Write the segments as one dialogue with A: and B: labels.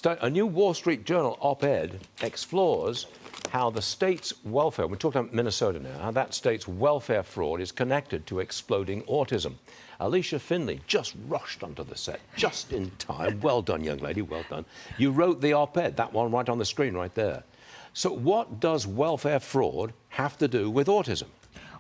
A: A new Wall Street Journal op-ed explores how the state's welfare, we're talking about Minnesota now, how that state's welfare fraud is connected to exploding autism. Allysia Finley just rushed onto the set, just in time. Well done, young lady, well done. You wrote the op-ed, that one right on the screen right there. So what does welfare fraud have to do with autism?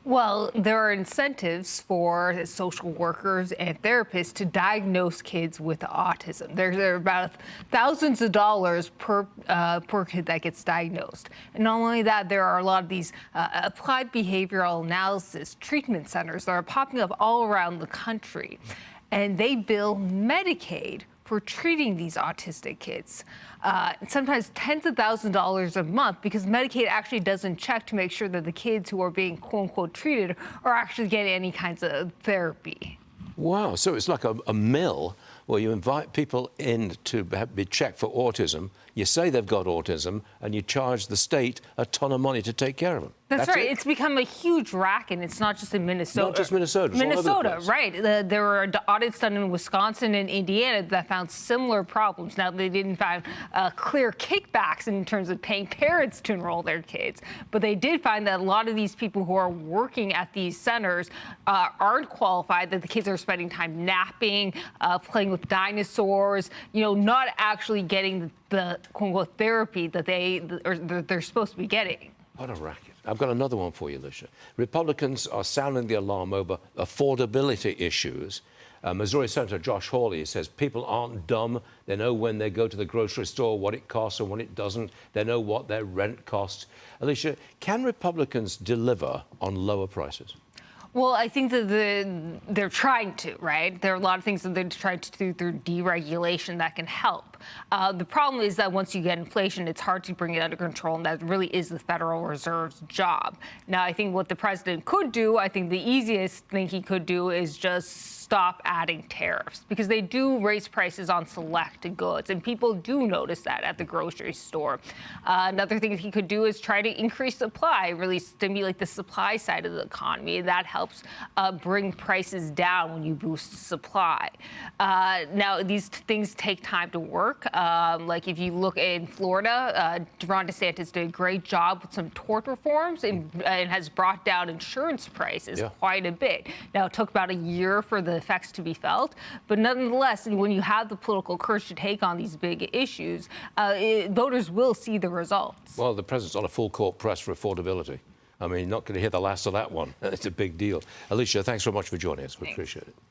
B: Well, there are incentives for social workers and therapists to diagnose kids with autism. There are about thousands of dollars per kid that gets diagnosed. And not only that, there are a lot of these applied behavioral analysis treatment centers that are popping up all around the country. And they bill Medicaid for treating these autistic kids. Sometimes tens of thousands of dollars a month, because Medicaid actually doesn't check to make sure that the kids who are being quote unquote treated are actually getting any kinds of therapy.
A: Wow, so it's like a mill where you invite people in to be checked for autism, you say they've got autism, and you charge the state a ton of money to take care of them.
B: That's right. It's become a huge racket. It's not just in Minnesota.
A: Not just Minnesota. It's
B: Minnesota,
A: all over the place.
B: Right. There were audits done in Wisconsin and Indiana that found similar problems. Now, they didn't find clear kickbacks in terms of paying parents to enroll their kids, but they did find that a lot of these people who are working at these centers aren't qualified, that the kids are spending time napping, playing with dinosaurs, not actually getting the quote-unquote therapy that they're supposed to be getting.
A: What a racket. I've got another one for you, Allysia. Republicans are sounding the alarm over affordability issues. Missouri Senator Josh Hawley says people aren't dumb. They know when they go to the grocery store what it costs and what it doesn't. They know what their rent costs. Allysia, can Republicans deliver on lower prices?
B: Well, I think that they're trying to, right? There are a lot of things that they're trying to do through deregulation that can help. The problem is that once you get inflation, it's hard to bring it under control, and that really is the Federal Reserve's job. Now, I think what the president could do, I think the easiest thing he could do is just stop adding tariffs, because they do raise prices on select goods, and people do notice that at the grocery store. Another thing he could do is try to increase supply, really stimulate the supply side of the economy. That helps bring prices down when you boost supply. Now, these things take time to work. Like if you look in Florida, Ron DeSantis did a great job with some tort reforms and has brought down insurance prices quite a bit. Now, it took about a year for the effects to be felt, but nonetheless, when you have the political courage to take on these big issues, voters will see the results.
A: Well, the president's on a full court press for affordability. I mean, not going to hear the last of that one. It's a big deal. Allysia, thanks so much for joining us. We appreciate it.